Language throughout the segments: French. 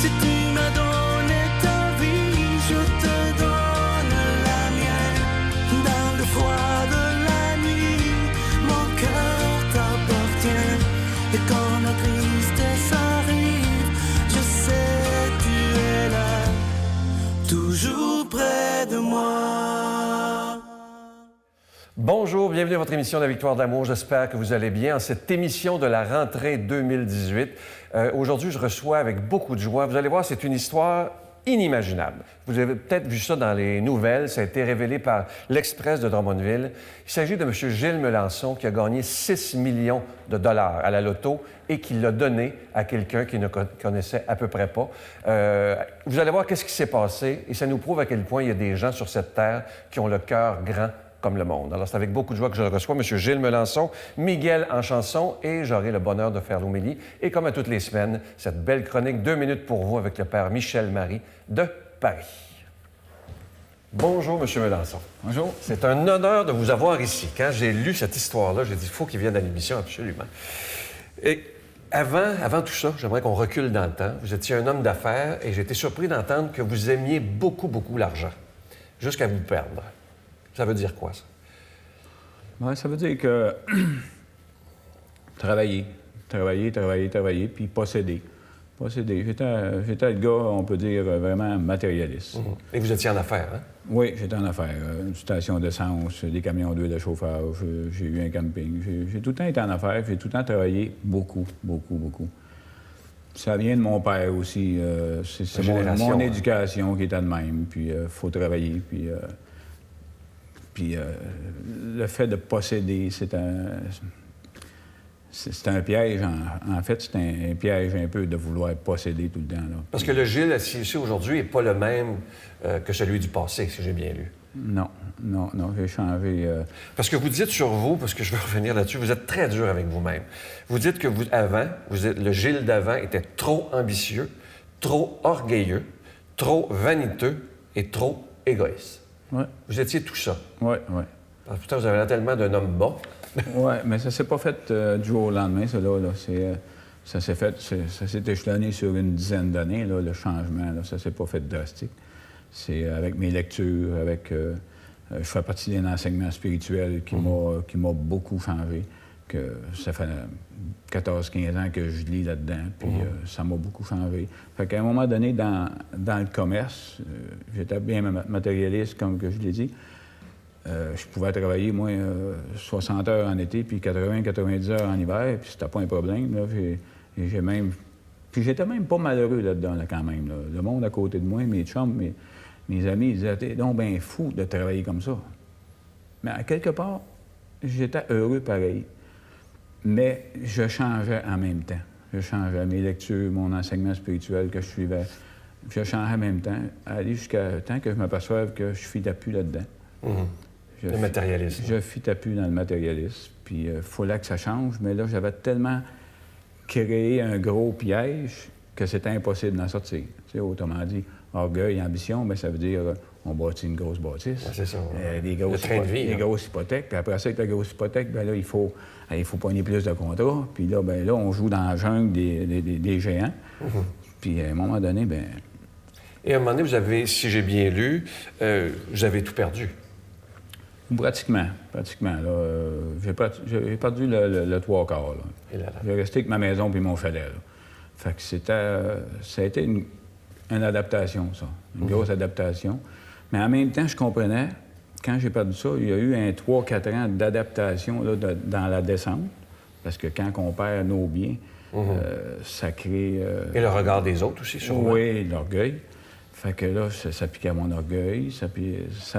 Si tu m'as donné ta vie, je te donne la mienne. Dans le froid de la nuit, mon cœur t'appartient. Et quand la tristesse arrive, je sais tu es là, toujours près de moi. Bonjour, bienvenue à votre émission de la Victoire d'amour. J'espère que vous allez bien en cette émission de la rentrée 2018. Aujourd'hui, je reçois avec beaucoup de joie. Vous allez voir, c'est une histoire inimaginable. Vous avez peut-être vu ça dans les nouvelles. Ça a été révélé par l'Express de Drummondville. Il s'agit de M. Gilles Melançon qui a gagné 6 millions de dollars à la loto et qui l'a donné à quelqu'un qu'il ne connaissait à peu près pas. Vous allez voir qu'est-ce qui s'est passé et ça nous prouve à quel point il y a des gens sur cette terre qui ont le cœur grand comme le monde. Alors, c'est avec beaucoup de joie que je le reçois, M. Gilles Melançon, Miguel en chanson, et j'aurai le bonheur de faire l'homélie. Et comme à toutes les semaines, cette belle chronique 2 minutes pour vous avec le père Michel Marie de Paris. Bonjour, M. Melançon. Bonjour. C'est un honneur de vous avoir ici. Quand j'ai lu cette histoire-là, j'ai dit, il faut qu'il vienne à l'émission, absolument. Et avant tout ça, j'aimerais qu'on recule dans le temps. Vous étiez un homme d'affaires et j'ai été surpris d'entendre que vous aimiez beaucoup, beaucoup l'argent, jusqu'à vous perdre. Ça veut dire quoi, ça? Ouais, ça veut dire que travailler, puis posséder. J'étais le gars, on peut dire, vraiment matérialiste. Et vous étiez en affaires, hein? Oui, j'étais en affaires. Une station d'essence, des camions d'huile de chauffage, j'ai eu un camping. J'ai tout le temps été en affaires, j'ai tout le temps travaillé beaucoup. Ça vient de mon père aussi. C'est mon éducation qui était de même. Puis il faut travailler, puis le fait de posséder, c'est un piège. En fait, c'est un piège un peu de vouloir posséder tout le temps. Là. Parce que le Gilles assis ici aujourd'hui n'est pas le même que celui du passé, si j'ai bien lu. Non, j'ai changé. Parce que vous dites sur vous, parce que je veux revenir là-dessus, vous êtes très dur avec vous-même. Vous dites que le Gilles d'avant était trop ambitieux, trop orgueilleux, trop vaniteux et trop égoïste. Ouais. Vous étiez tout ça. Oui. Alors, putain, vous avez l'air tellement d'un homme bon. Oui, mais ça s'est pas fait du jour au lendemain, ça, là. Ça s'est échelonné sur une dizaine d'années, là, le changement. Là, ça s'est pas fait drastique. C'est avec mes lectures, je fais partie d'un enseignement spirituel qui m'a beaucoup changé. Que ça fait 14-15 ans que je lis là-dedans, puis ça m'a beaucoup changé. Fait qu'à un moment donné, dans le commerce, j'étais bien matérialiste, comme que je l'ai dit. Je pouvais travailler, moi, 60 heures en été, puis 80-90 heures en hiver, puis c'était pas un problème. Là. Puis j'étais même pas malheureux là-dedans, là, quand même. Là. Le monde à côté de moi, mes chums, mes amis, ils disaient « T'es donc bien fou de travailler comme ça. » Mais à quelque part, j'étais heureux pareil. Mais je changeais en même temps. Je changeais mes lectures, mon enseignement spirituel que je suivais. Je changeais en même temps, aller jusqu'à temps que je m'aperçoive que je fitais plus là-dedans. Le matérialisme. Je fitais plus dans le matérialisme. Puis il fallait que ça change. Mais là, j'avais tellement créé un gros piège que c'était impossible d'en sortir. Tu sais, autrement dit, orgueil, ambition, bien, ça veut dire on bâtit une grosse bâtisse. Ouais, c'est ça. Le train de vie. Des grosses hypothèques. Puis après ça, avec la grosse hypothèque, bien là, il faut pogner plus de contrats. Puis là, bien là, on joue dans la jungle des géants. Puis à un moment donné, bien... Et à un moment donné, vous avez, si j'ai bien lu, vous avez tout perdu. Pratiquement. Là, j'ai perdu le trois quarts. J'ai resté avec ma maison puis mon chalet. Là. Fait que ça a été une adaptation, ça. Une grosse adaptation. Mais en même temps, je comprenais, quand j'ai perdu ça, il y a eu un 3-4 ans d'adaptation là, dans la descente. Parce que quand on perd nos biens, ça crée... Et le regard des autres aussi, sûrement. Oui, l'orgueil. Fait que là, ça piquait à mon orgueil. Ça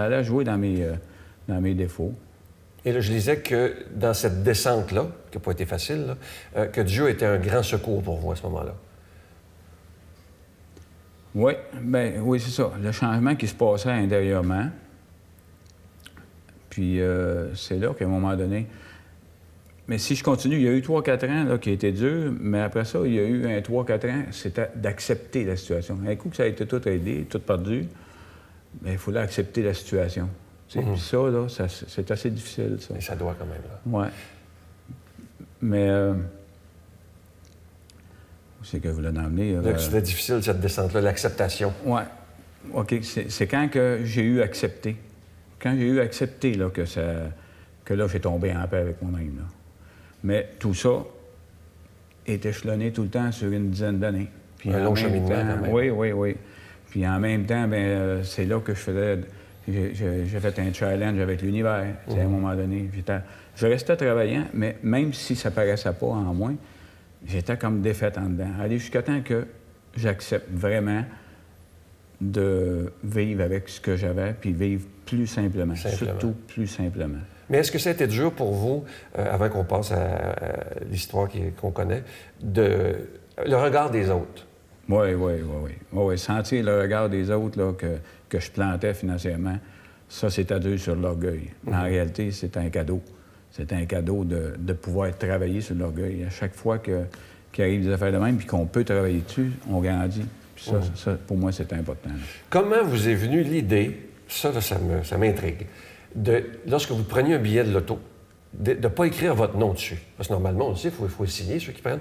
allait jouer dans mes défauts. Et là, je lisais que dans cette descente-là, qui n'a pas été facile, là, que Dieu était un grand secours pour vous à ce moment-là. Oui, c'est ça. Le changement qui se passait intérieurement. Puis c'est là qu'à un moment donné... Mais si je continue, il y a eu 3-4 ans là, qui étaient durs, mais après ça, il y a eu un 3-4 ans, c'était d'accepter la situation. Un coup que ça a été tout aidé, tout perdu, bien, il fallait accepter la situation. Puis ça, là, c'est assez difficile, ça. Mais ça doit quand même, là. Oui. Mais c'est que je voulais en emmener. Donc, c'était difficile, cette descente-là, l'acceptation. Oui. OK. C'est quand que j'ai eu accepté. Quand j'ai eu accepté là, que là, j'ai tombé en paix avec moi-même. Là. Mais tout ça est échelonné tout le temps sur une dizaine d'années. Puis un long cheminement, quand même. Oui. Puis en même temps, c'est là que je faisais... J'ai fait un challenge avec l'univers, à un moment donné. Je restais travaillant, mais même si ça paraissait pas en moi, j'étais comme défaite en dedans. Aller jusqu'à temps que j'accepte vraiment de vivre avec ce que j'avais, puis vivre plus simplement. Surtout plus simplement. Mais est-ce que ça a été dur pour vous, avant qu'on passe à l'histoire qu'on connaît, le regard des autres? Oui. Sentir le regard des autres là, que je plantais financièrement, ça, c'est dur sur l'orgueil. En réalité, c'est un cadeau. C'est un cadeau de pouvoir travailler sur l'orgueil. À chaque fois qu'il arrive des affaires de même puis qu'on peut travailler dessus, on grandit. Puis ça, pour moi, c'est important. Comment vous est venue l'idée, ça m'intrigue, lorsque vous preniez un billet de l'auto, de ne pas écrire votre nom dessus? Parce que normalement, on le sait, il faut le signer, ceux qui prennent.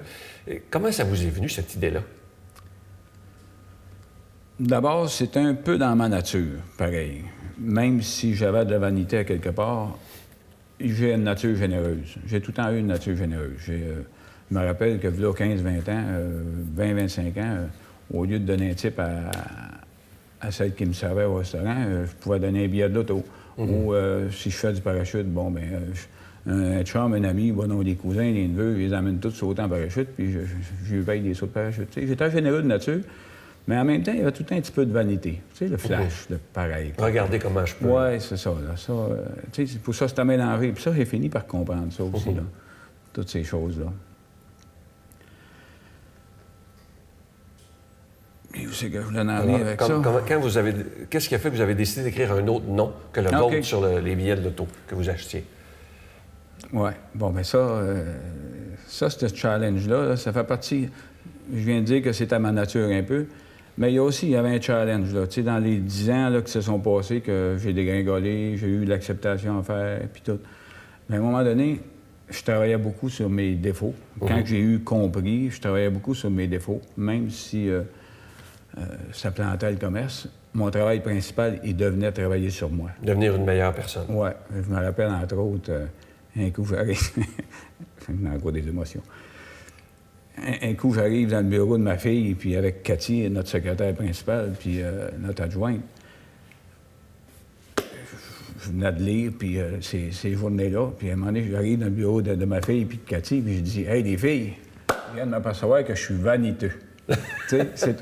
Comment ça vous est venu, cette idée-là? D'abord, c'est un peu dans ma nature, pareil. Même si j'avais de la vanité à quelque part, j'ai une nature généreuse. J'ai tout le temps eu une nature généreuse. Je me rappelle que, là, 15-20 ans, 20-25 ans, au lieu de donner un type à celle qui me servait au restaurant, je pouvais donner un billet de l'auto. Ou si je fais du parachute, un chum, un ami, des cousins, des neveux, ils les amènent tous sauter en parachute, puis je lui paye des sauts de parachute. T'sais, j'étais généreux de nature. Mais en même temps, il y avait tout un petit peu de vanité. Tu sais, le flash, le pareil. Regardez comment je peux. Oui, c'est ça. Là. Tu sais, pour ça, c'est à mélanger. Puis ça, j'ai fini par comprendre ça aussi, là. Toutes ces choses-là. Et où c'est que je voulais en aller avec ça? Qu'est-ce qui a fait que vous avez décidé d'écrire un autre nom que le vôtre sur les billets de l'auto que vous achetiez? Oui. Ça, ce challenge-là, ça fait partie... Je viens de dire que c'est à ma nature un peu. Mais il y avait un challenge, là. Tu sais, dans les 10 ans là, qui se sont passés, que j'ai dégringolé, j'ai eu de l'acceptation à faire, puis tout. Mais à un moment donné, je travaillais beaucoup sur mes défauts. Quand j'ai eu compris, je travaillais beaucoup sur mes défauts, même si ça plantait le commerce. Mon travail principal, il devenait travailler sur moi. Devenir une meilleure personne. Oui. Je me rappelle, entre autres, un coup, j'arrive... J'ai encore des émotions. Un coup, j'arrive dans le bureau de ma fille, puis avec Cathy, notre secrétaire principale, puis notre adjointe. Je venais de lire, puis ces journées-là. Puis à un moment donné, j'arrive dans le bureau de ma fille, puis de Cathy, puis je dis « Hey, les filles, je viens de m'apercevoir que je suis vaniteux. » Tu sais,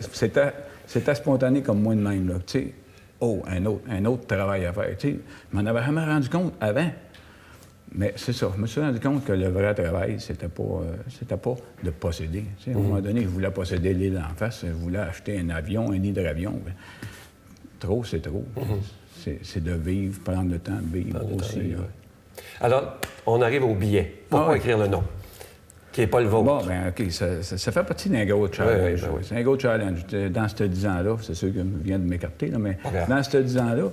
c'était spontané comme moi de même, là. Tu sais, un autre travail à faire. Tu sais, je m'en avais jamais rendu compte avant. Mais c'est ça, je me suis rendu compte que le vrai travail, c'était pas de posséder. Tu sais, à un moment donné, je voulais posséder l'île en face, je voulais acheter un avion, un hydravion. Trop, c'est trop. C'est de vivre, prendre le temps de vivre aussi. Alors, on arrive au billet. Pourquoi écrire le nom, qui n'est pas le vôtre? Bon, OK, ça fait partie d'un gros challenge. C'est un gros challenge. Dans ce 10 ans-là, c'est sûr que je viens de m'écarter, mais dans ce 10 ans-là,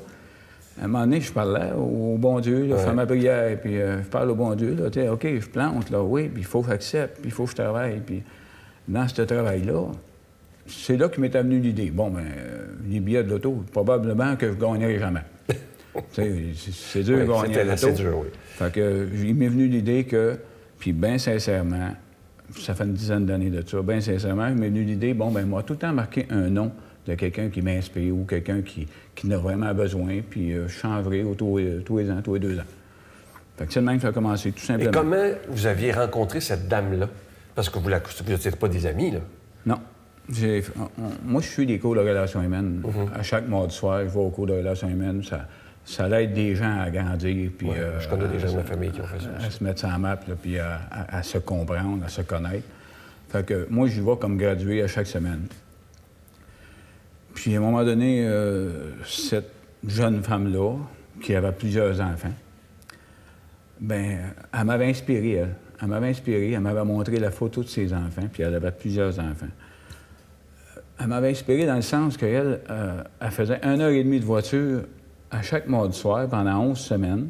à un moment donné, je parlais au bon Dieu, je fais ma prière, puis je parle au bon Dieu, là, OK, je plante, là, oui, puis il faut que j'accepte, puis il faut que je travaille. Puis dans ce travail-là, c'est là que m'est venue l'idée. Les billets de l'auto, probablement que je ne gagnerai jamais. C'est dur de gagner à l'auto. C'est dur, oui. Fait que il m'est venu l'idée que, puis bien sincèrement, ça fait une dizaine d'années de ça, bien sincèrement, il m'est venu l'idée, moi, tout le temps marquer un nom de quelqu'un qui m'inspire ou quelqu'un qui en a vraiment besoin, puis je changerai tous les ans, tous les 2 ans. Fait que c'est le même que ça a commencé, tout simplement. Et comment vous aviez rencontré cette dame-là? Parce que vous n'étiez pas des amis, là. Non. Moi, je suis des cours de relations humaines. À chaque mardi soir, je vais aux cours de relations humaines. Ça aide des gens à grandir. Puis, je connais des gens de ma famille qui ont fait ça. À se mettre sur la map, là, puis à se comprendre, à se connaître. Fait que moi, j'y vais comme gradué à chaque semaine. Puis, à un moment donné, cette jeune femme-là, qui avait plusieurs enfants, elle m'avait inspiré, elle. Elle m'avait inspiré, elle m'avait montré la photo de ses enfants, puis elle avait plusieurs enfants. Elle m'avait inspiré dans le sens qu'elle elle faisait 1h30 de voiture à chaque mardi soir pendant 11 semaines,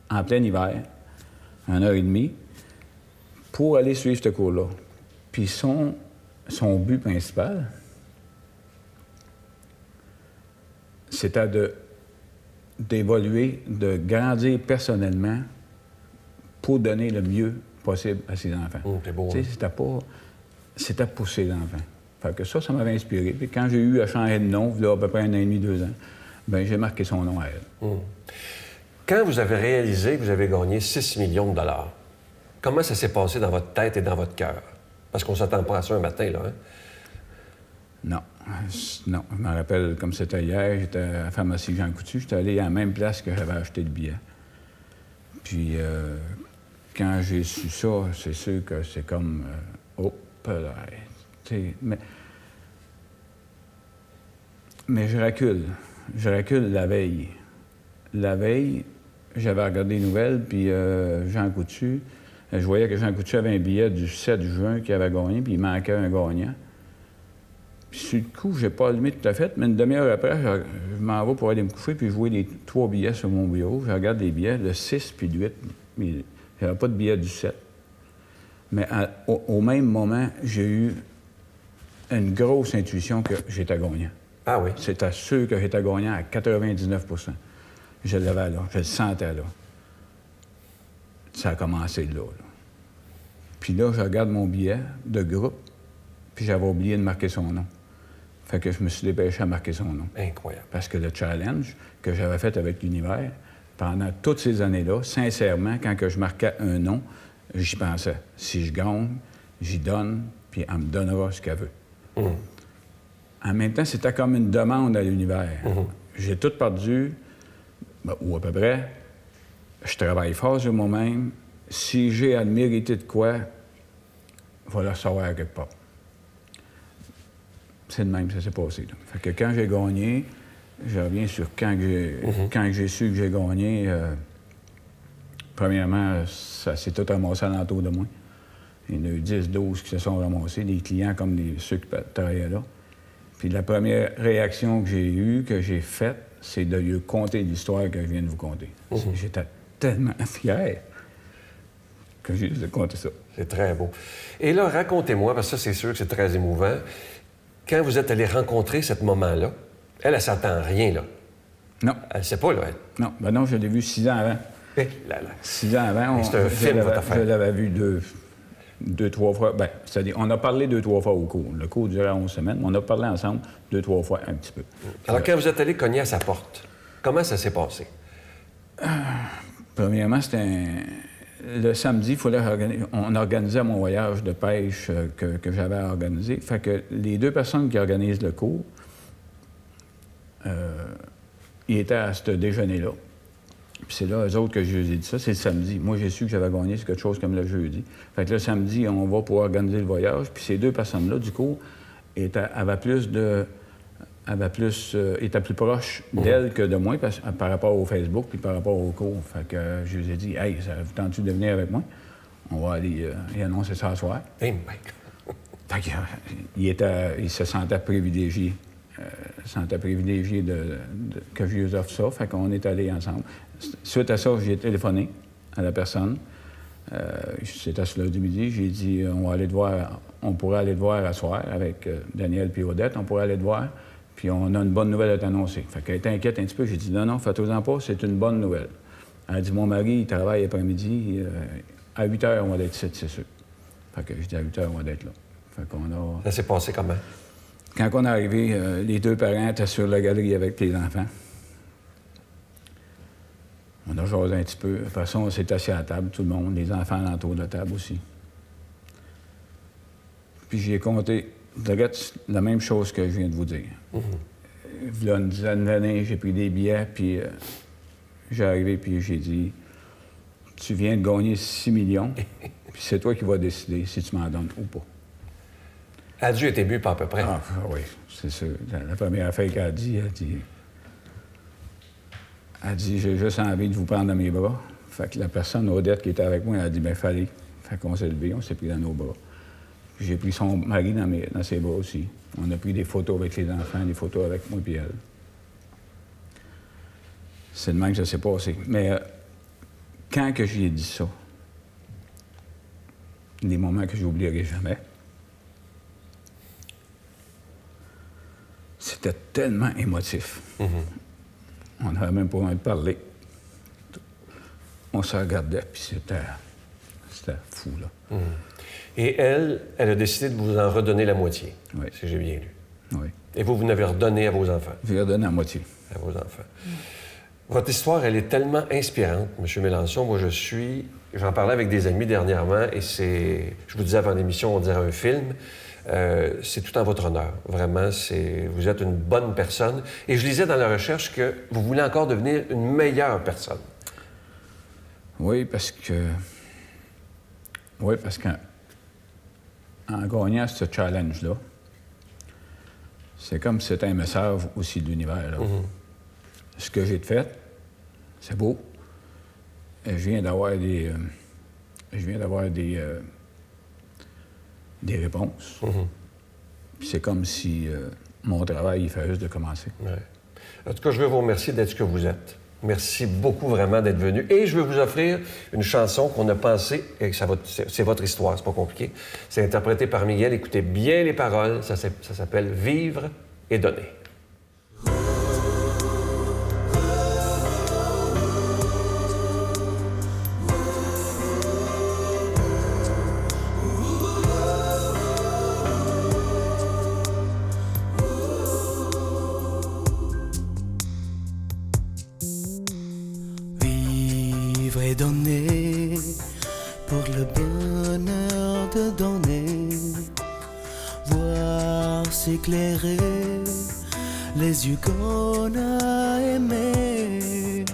en plein hiver, 1h30, pour aller suivre ce cours-là. Puis son but principal, c'était d'évoluer, de grandir personnellement pour donner le mieux possible à ses enfants. C'est beau, Tu sais, c'était pour ses enfants. Fait que ça m'avait inspiré. Puis quand j'ai eu à changer de nom, il y a à peu près 1 an et demi, 2 ans, bien, j'ai marqué son nom à elle. Quand vous avez réalisé que vous avez gagné 6 millions de dollars, comment ça s'est passé dans votre tête et dans votre cœur? Parce qu'on ne s'attend pas à ça un matin, là, hein? Non. Non. Je me rappelle comme c'était hier, j'étais à la pharmacie Jean Coutu, j'étais allé à la même place que j'avais acheté le billet. Puis quand j'ai su ça, c'est sûr que c'est comme... oh, là, mais je recule. Je recule la veille. La veille, j'avais regardé les nouvelles, puis Jean Coutu, je voyais que Jean Coutu avait un billet du 7 juin qu'il avait gagné, puis il manquait un gagnant. Puis sur le coup, j'ai pas allumé tout à fait, mais une demi-heure après, je m'en vais pour aller me coucher, puis je vois les 3 billets sur mon bureau. Je regarde les billets, le 6 puis le 8, mais j'avais pas de billet du 7. Mais au même moment, j'ai eu une grosse intuition que j'étais gagnant. Ah oui? C'était sûr que j'étais gagnant à 99 %. Je l'avais là, je le sentais là. Ça a commencé là. Puis là, je regarde mon billet de groupe, puis j'avais oublié de marquer son nom. Fait que je me suis dépêché à marquer son nom. Incroyable. Parce que le challenge que j'avais fait avec l'univers, pendant toutes ces années-là, sincèrement, quand que je marquais un nom, j'y pensais. Si je gagne, j'y donne, puis elle me donnera ce qu'elle veut. En même temps, c'était comme une demande à l'univers. J'ai tout perdu, ou à peu près. Je travaille fort sur moi-même. Si j'ai à mériter de quoi, il va le savoir quelque part. C'est de même que ça s'est passé. Là. Fait que quand j'ai gagné, je reviens sur quand j'ai su que j'ai gagné. Premièrement, ça s'est tout ramassé alentour de moi. Il y en a eu 10, 12 qui se sont ramassés, des clients comme ceux qui travaillaient là. Puis la première réaction que j'ai eue, que j'ai faite, c'est de lui conter l'histoire que je viens de vous conter. J'étais tellement fier que j'ai juste conté ça. C'est très beau. Et là, racontez-moi, parce que ça, c'est sûr que c'est très émouvant. Quand vous êtes allé rencontrer cette maman-là, elle s'attend rien, là. Non. Elle ne sait pas, là, elle. Non, ben non, je l'ai vu 6 ans avant. Là, là. 6 ans avant, c'est un film, votre affaire. je l'avais vu deux, 3 fois. Bien, c'est-à-dire, on a parlé 2, 3 fois au cours. Le cours durait 11 semaines, mais on a parlé ensemble 2, 3 fois un petit peu. Alors, quand vous êtes allé cogner à sa porte, comment ça s'est passé? Premièrement, c'était le samedi, on organisait mon voyage de pêche que j'avais organisé. Fait que les 2 personnes qui organisent le cours, ils étaient à ce déjeuner-là. Puis c'est là, eux autres, que je les ai dit ça, c'est le samedi. Moi, j'ai su que j'avais gagné, c'est quelque chose comme le jeudi. Fait que le samedi, on va pour organiser le voyage. Puis ces 2 personnes-là, du coup, étaient plus proches d'elle que de moi par rapport au Facebook puis par rapport au cours. Fait que je les ai dit, « Hey, ça vous tente-tu de venir avec moi? On va aller y annoncer ça ce soir. » Hey, Fait qu'il se sentait privilégié. Que je lui offre ça. Fait qu'on est allés ensemble. Suite à ça, j'ai téléphoné à la personne. C'était ce lundi midi. J'ai dit, on pourrait aller te voir à soir avec Daniel et Odette. On pourrait aller te voir. Puis on a une bonne nouvelle à t'annoncer. Fait qu'elle était inquiète un petit peu. J'ai dit, non, faites-en pas, c'est une bonne nouvelle. Elle a dit, mon mari, il travaille après-midi. À 8 h, on va être ici, c'est sûr. Fait que j'ai dit, à 8 h, on va être là. Fait qu'on a... Ça s'est passé comment? Quand on est arrivé, les 2 parents étaient sur la galerie avec les enfants. On a jasé un petit peu. Après ça, on s'est assis à la table, tout le monde, les enfants alentour de la table aussi. Puis j'ai compté la même chose que je viens de vous dire. Il y a une dizaine d'années, j'ai pris des billets, puis j'ai arrivé, puis j'ai dit, « Tu viens de gagner 6 millions, puis c'est toi qui vas décider si tu m'en donnes ou pas. » Adieu était bu, pas à peu près. Ah oui, c'est sûr. La première affaire qu'elle a dit, elle dit, j'ai juste envie de vous prendre dans mes bras. Fait que la personne, Odette, qui était avec moi, elle a dit, bien, fallait. Fait qu'on s'est levé, on s'est pris dans nos bras. Puis j'ai pris son mari dans ses bras aussi. On a pris des photos avec les enfants, des photos avec moi et elle. C'est de même que ça s'est passé. Mais quand que j'y ai dit ça, des moments que j'oublierai jamais, c'était tellement émotif. On n'avait même pas envie de parler. On se regardait, puis c'était fou, là. Et elle a décidé de vous en redonner la moitié, Oui. si j'ai bien lu. Oui. Et vous n'avez redonné à vos enfants. Je lui ai redonné à moitié. À vos enfants. Votre histoire, elle est tellement inspirante, M. Mélenchon. Moi, j'en parlais avec des amis dernièrement, et je vous disais avant l'émission, on dirait un film. C'est tout en votre honneur. Vraiment, vous êtes une bonne personne. Et je lisais dans la recherche que vous voulez encore devenir une meilleure personne. Oui, parce qu'en gagnant ce challenge-là, c'est comme si c'était un message aussi de l'univers. Là. Ce que j'ai fait, c'est beau. Et je viens d'avoir des réponses. Puis c'est comme si mon travail, il fait juste de commencer. Ouais. En tout cas, je veux vous remercier d'être ce que vous êtes. Merci beaucoup vraiment d'être venu. Et je veux vous offrir une chanson qu'on a pensée, et c'est votre histoire, c'est pas compliqué. C'est interprété par Miguel. Écoutez bien les paroles. Ça s'appelle « Vivre et donner ». Vivre et donner pour le bonheur de donner, voir s'éclairer les yeux qu'on a aimés.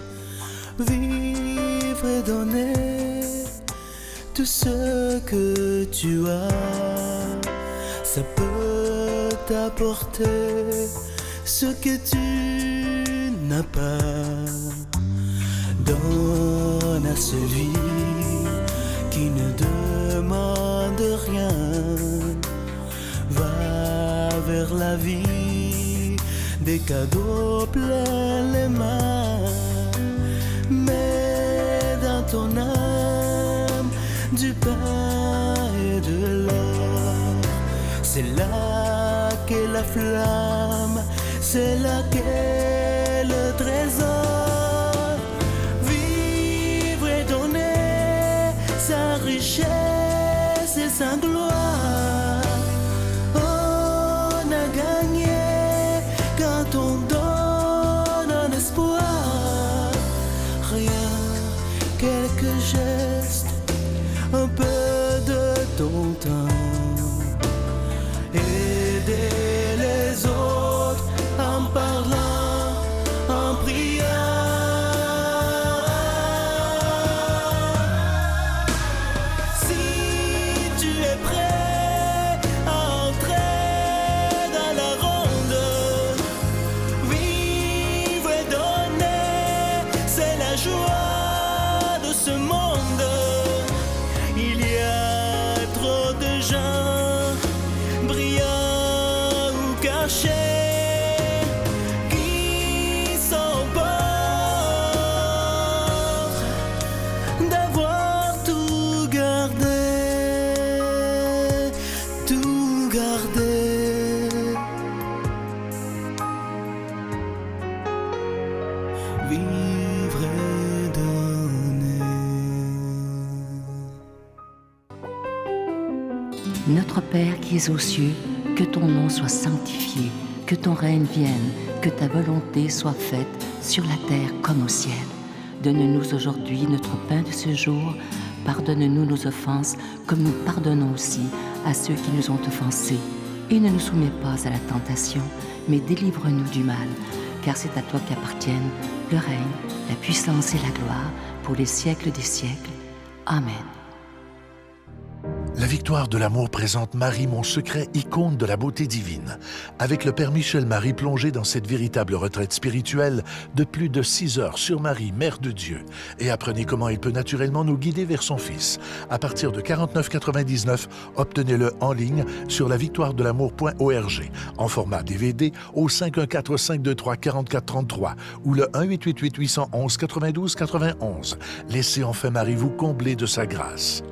Vivre et donner tout ce que tu as, ça peut t'apporter ce que tu n'as pas. Donne à celui qui ne demande rien, va vers la vie, des cadeaux plein les mains. Mets dans ton âme du pain et de l'or. C'est là qu'est la flamme, c'est là qu'est le trésor. Sa richesse et sa gloire, on a gagné quand on donne un espoir. Rien, quelques gestes, un peu de ton temps, aider les autres en parlant, en priant. Notre Père qui es aux cieux, que ton nom soit sanctifié, que ton règne vienne, que ta volonté soit faite sur la terre comme au ciel. Donne-nous aujourd'hui notre pain de ce jour. Pardonne-nous nos offenses, comme nous pardonnons aussi à ceux qui nous ont offensés. Et ne nous soumets pas à la tentation, mais délivre-nous du mal, car c'est à toi qu'appartiennent le règne, la puissance et la gloire pour les siècles des siècles. Amen. La Victoire de l'amour présente Marie, mon secret, icône de la beauté divine. Avec le Père Michel Marie plongé dans cette véritable retraite spirituelle de plus de 6 heures sur Marie, Mère de Dieu. Et apprenez comment il peut naturellement nous guider vers son Fils. À partir de 49,99, obtenez-le en ligne sur lavictoiredelamour.org en format DVD au 514-523-4433 ou le 1-888-811-92-91. Laissez enfin Marie vous combler de sa grâce.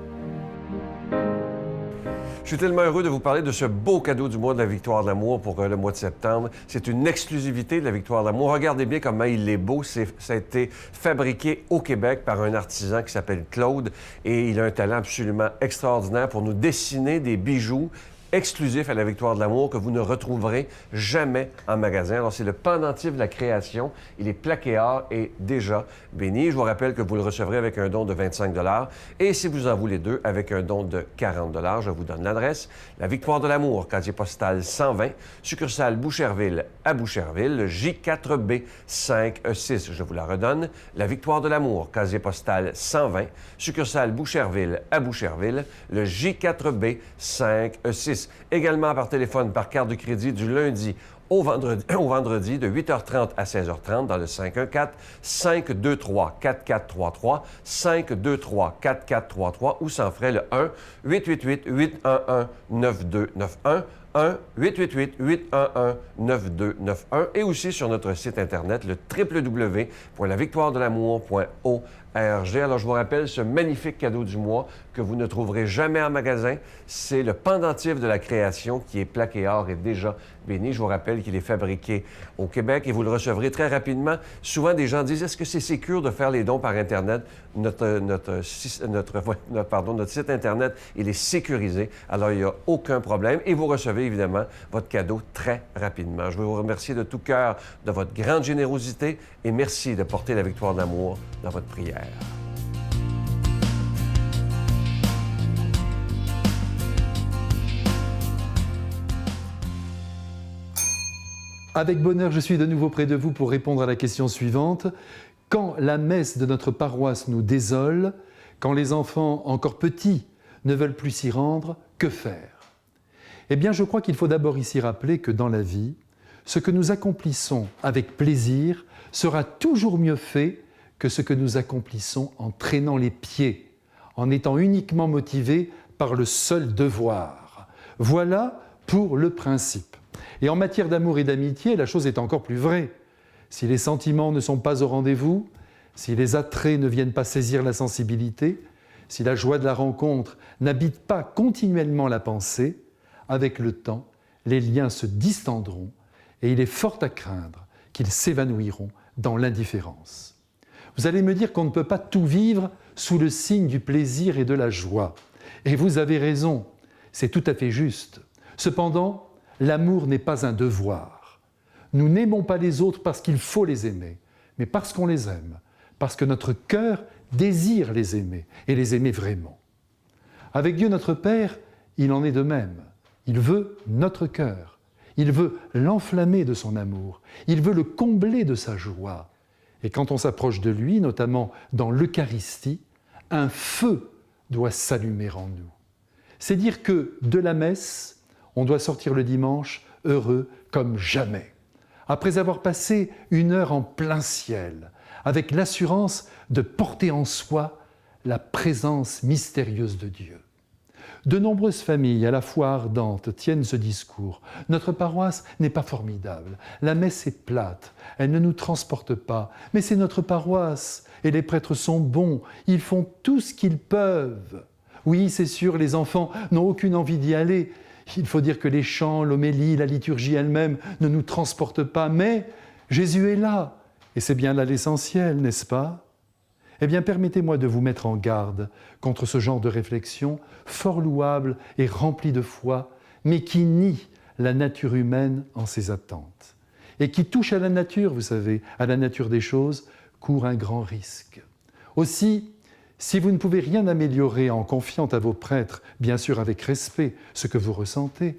Je suis tellement heureux de vous parler de ce beau cadeau du mois de la Victoire de l'amour pour le mois de septembre. C'est une exclusivité de la Victoire de l'amour. Regardez bien comment il est beau. Ça a été fabriqué au Québec par un artisan qui s'appelle Claude et il a un talent absolument extraordinaire pour nous dessiner des bijoux exclusif à la Victoire de l'amour que vous ne retrouverez jamais en magasin. Alors, c'est le pendentif de la création. Il est plaqué or et déjà béni. Je vous rappelle que vous le recevrez avec un don de 25 $ et si vous en voulez deux, avec un don de 40 $. Je vous donne l'adresse. La Victoire de l'amour, casier postal 120, succursale Boucherville à Boucherville, le J4B 5E6. Je vous la redonne. La Victoire de l'amour, casier postal 120, succursale Boucherville à Boucherville, le J4B 5E6. Également par téléphone, par carte de crédit du lundi au vendredi de 8h30 à 16h30 dans le 514-523-4433, 523-4433 ou sans frais le 1-888-811-9291, 1-888-811-9291 et aussi sur notre site Internet, le www.lavictoiredelamour.org. Alors, je vous rappelle ce magnifique cadeau du mois que vous ne trouverez jamais en magasin. C'est le pendentif de la création qui est plaqué or et déjà béni. Je vous rappelle qu'il est fabriqué au Québec et vous le recevrez très rapidement. Souvent, des gens disent, est-ce que c'est sécure de faire les dons par Internet? Notre site Internet, il est sécurisé. Alors, il n'y a aucun problème et vous recevez évidemment votre cadeau très rapidement. Je veux vous remercier de tout cœur de votre grande générosité et merci de porter la victoire d'amour dans votre prière. Avec bonheur, je suis de nouveau près de vous pour répondre à la question suivante. Quand la messe de notre paroisse nous désole, quand les enfants encore petits ne veulent plus s'y rendre, que faire? Eh bien, je crois qu'il faut d'abord ici rappeler que dans la vie, ce que nous accomplissons avec plaisir sera toujours mieux fait que ce que nous accomplissons en traînant les pieds, en étant uniquement motivés par le seul devoir. Voilà pour le principe. Et en matière d'amour et d'amitié, la chose est encore plus vraie. Si les sentiments ne sont pas au rendez-vous, si les attraits ne viennent pas saisir la sensibilité, si la joie de la rencontre n'habite pas continuellement la pensée, avec le temps, les liens se distendront et il est fort à craindre qu'ils s'évanouiront dans l'indifférence. Vous allez me dire qu'on ne peut pas tout vivre sous le signe du plaisir et de la joie. Et vous avez raison, c'est tout à fait juste. Cependant, l'amour n'est pas un devoir. Nous n'aimons pas les autres parce qu'il faut les aimer, mais parce qu'on les aime, parce que notre cœur désire les aimer, et les aimer vraiment. Avec Dieu notre Père, il en est de même. Il veut notre cœur. Il veut l'enflammer de son amour. Il veut le combler de sa joie. Et quand on s'approche de lui, notamment dans l'Eucharistie, un feu doit s'allumer en nous. C'est dire que de la messe, on doit sortir le dimanche heureux comme jamais, après avoir passé une heure en plein ciel, avec l'assurance de porter en soi la présence mystérieuse de Dieu. De nombreuses familles, à la fois ardentes, tiennent ce discours. Notre paroisse n'est pas formidable, la messe est plate, elle ne nous transporte pas, mais c'est notre paroisse, et les prêtres sont bons, ils font tout ce qu'ils peuvent. Oui, c'est sûr, les enfants n'ont aucune envie d'y aller. Il faut dire que les chants, l'homélie, la liturgie elle-même ne nous transportent pas, mais Jésus est là, et c'est bien là l'essentiel, n'est-ce pas? Eh bien, permettez-moi de vous mettre en garde contre ce genre de réflexion fort louable et remplie de foi, mais qui nie la nature humaine en ses attentes. Et qui touche à la nature, vous savez, à la nature des choses, court un grand risque. Aussi, si vous ne pouvez rien améliorer en confiant à vos prêtres, bien sûr avec respect, ce que vous ressentez,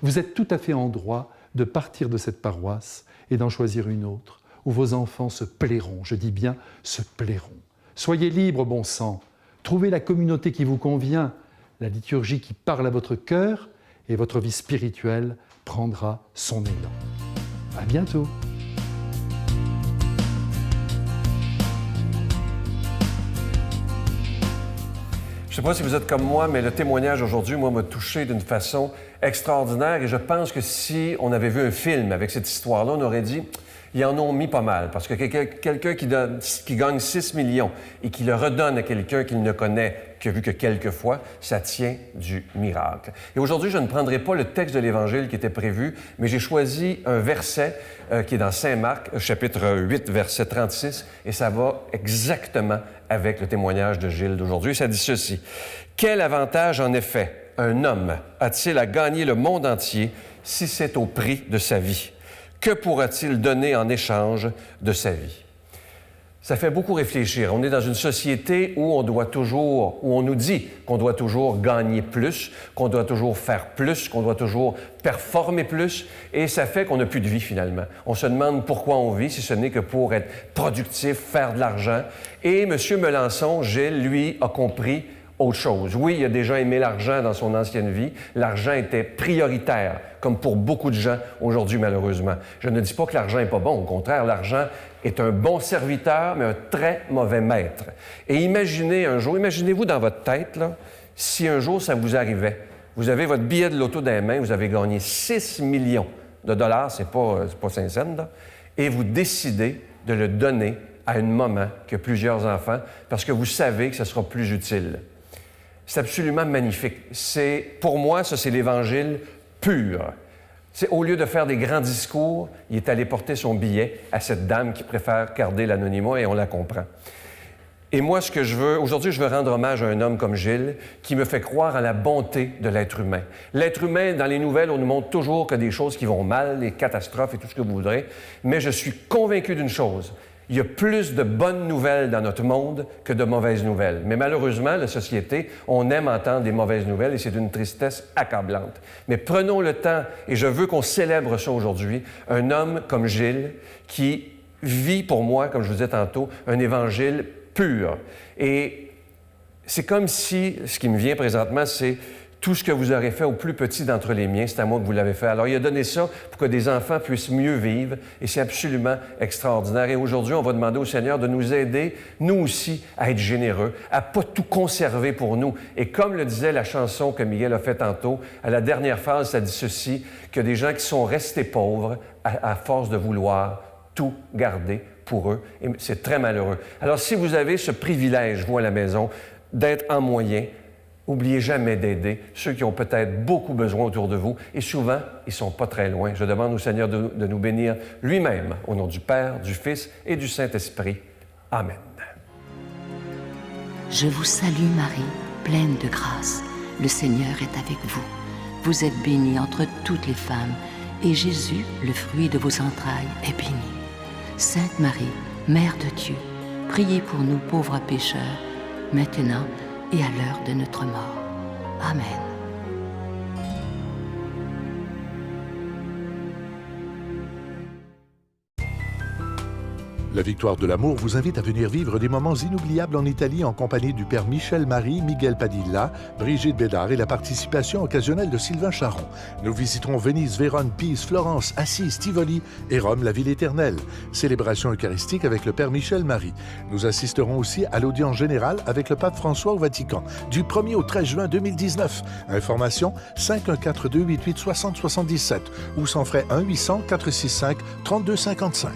vous êtes tout à fait en droit de partir de cette paroisse et d'en choisir une autre, où vos enfants se plairont, je dis bien se plairont. Soyez libres, bon sang, trouvez la communauté qui vous convient, la liturgie qui parle à votre cœur, et votre vie spirituelle prendra son élan. À bientôt. Je ne sais pas si vous êtes comme moi, mais le témoignage aujourd'hui, moi, m'a touché d'une façon extraordinaire. Et je pense que si on avait vu un film avec cette histoire-là, on aurait dit, ils en ont mis pas mal. Parce que quelqu'un qui gagne 6 millions et qui le redonne à quelqu'un qu'il ne connaît qui a vu que quelquefois, ça tient du miracle. Et aujourd'hui, je ne prendrai pas le texte de l'Évangile qui était prévu, mais j'ai choisi un verset qui est dans Saint Marc, chapitre 8, verset 36, et ça va exactement avec le témoignage de Gilles d'aujourd'hui. Ça dit ceci. « Quel avantage, en effet, un homme a-t-il à gagner le monde entier si c'est au prix de sa vie? Que pourra-t-il donner en échange de sa vie? » Ça fait beaucoup réfléchir. On est dans une société où on nous dit qu'on doit toujours gagner plus, qu'on doit toujours faire plus, qu'on doit toujours performer plus, et ça fait qu'on n'a plus de vie finalement. On se demande pourquoi on vit, si ce n'est que pour être productif, faire de l'argent. Et M. Melançon, Gilles, lui, a compris autre chose. Oui, il a déjà aimé l'argent dans son ancienne vie. L'argent était prioritaire, comme pour beaucoup de gens aujourd'hui, malheureusement. Je ne dis pas que l'argent n'est pas bon. Au contraire, l'argent est un bon serviteur, mais un très mauvais maître. Et imaginez-vous dans votre tête, là, si un jour ça vous arrivait, vous avez votre billet de loto dans les mains, vous avez gagné 6 millions de dollars, c'est pas 5 cents, là, et vous décidez de le donner à une maman qui a plusieurs enfants parce que vous savez que ce sera plus utile. C'est absolument magnifique. Pour moi, ça, c'est l'Évangile pur. Au lieu de faire des grands discours, il est allé porter son billet à cette dame qui préfère garder l'anonymat et on la comprend. Et moi, aujourd'hui, je veux rendre hommage à un homme comme Gilles qui me fait croire à la bonté de l'être humain. L'être humain, dans les nouvelles, on nous montre toujours que des choses qui vont mal, les catastrophes et tout ce que vous voudrez, mais je suis convaincu d'une chose. Il y a plus de bonnes nouvelles dans notre monde que de mauvaises nouvelles. Mais malheureusement, la société, on aime entendre des mauvaises nouvelles et c'est d'une tristesse accablante. Mais prenons le temps, et je veux qu'on célèbre ça aujourd'hui, un homme comme Gilles qui vit pour moi, comme je vous disais tantôt, un évangile pur. Et c'est comme si, ce qui me vient présentement, c'est tout ce que vous aurez fait au plus petit d'entre les miens, c'est à moi que vous l'avez fait. Alors, il a donné ça pour que des enfants puissent mieux vivre et c'est absolument extraordinaire. Et aujourd'hui, on va demander au Seigneur de nous aider, nous aussi, à être généreux, à ne pas tout conserver pour nous. Et comme le disait la chanson que Miguel a fait tantôt, à la dernière phrase, ça dit ceci, que des gens qui sont restés pauvres à force de vouloir tout garder pour eux. Et c'est très malheureux. Alors, si vous avez ce privilège, vous, à la maison, d'être en moyen, n'oubliez jamais d'aider ceux qui ont peut-être beaucoup besoin autour de vous et souvent, ils ne sont pas très loin. Je demande au Seigneur de nous bénir lui-même, au nom du Père, du Fils et du Saint-Esprit. Amen. Je vous salue Marie, pleine de grâce. Le Seigneur est avec vous. Vous êtes bénie entre toutes les femmes et Jésus, le fruit de vos entrailles, est béni. Sainte Marie, Mère de Dieu, priez pour nous pauvres pécheurs, maintenant et à l'heure de notre mort. Amen. La Victoire de l'amour vous invite à venir vivre des moments inoubliables en Italie en compagnie du Père Michel Marie, Miguel Padilla, Brigitte Bédard et la participation occasionnelle de Sylvain Charon. Nous visiterons Venise, Vérone, Pise, Florence, Assise, Tivoli et Rome, la ville éternelle. Célébration eucharistique avec le Père Michel Marie. Nous assisterons aussi à l'audience générale avec le Pape François au Vatican du 1er au 13 juin 2019. Information 514-288-6077 ou sans frais 1-800-465-3255.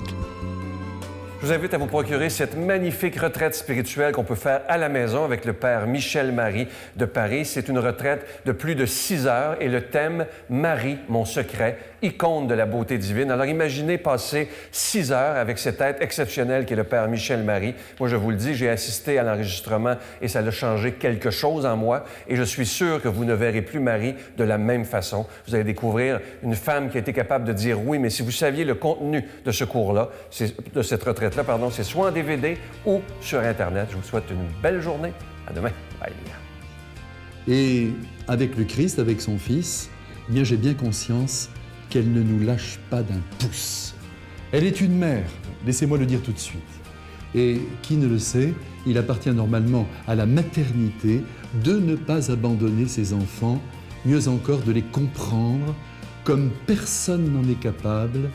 Je vous invite à vous procurer cette magnifique retraite spirituelle qu'on peut faire à la maison avec le Père Michel Marie de Paris. C'est une retraite de plus de 6 heures et le thème « Marie, mon secret », icône de la beauté divine. Alors imaginez passer 6 heures avec cet être exceptionnel qui est le Père Michel Marie. Moi, je vous le dis, j'ai assisté à l'enregistrement et ça a changé quelque chose en moi et je suis sûr que vous ne verrez plus Marie de la même façon. Vous allez découvrir une femme qui a été capable de dire oui, mais si vous saviez le contenu de ce cours-là, de cette retraite-là, c'est soit en DVD ou sur Internet. Je vous souhaite une belle journée. À demain. Bye. Et avec le Christ, avec son Fils, eh bien, j'ai bien conscience qu'elle ne nous lâche pas d'un pouce. Elle est une mère, laissez-moi le dire tout de suite. Et qui ne le sait, il appartient normalement à la maternité de ne pas abandonner ses enfants, mieux encore de les comprendre comme personne n'en est capable,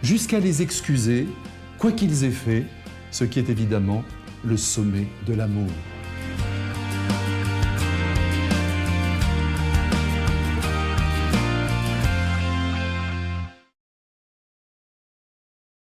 jusqu'à les excuser, quoi qu'ils aient fait, ce qui est évidemment le sommet de l'amour.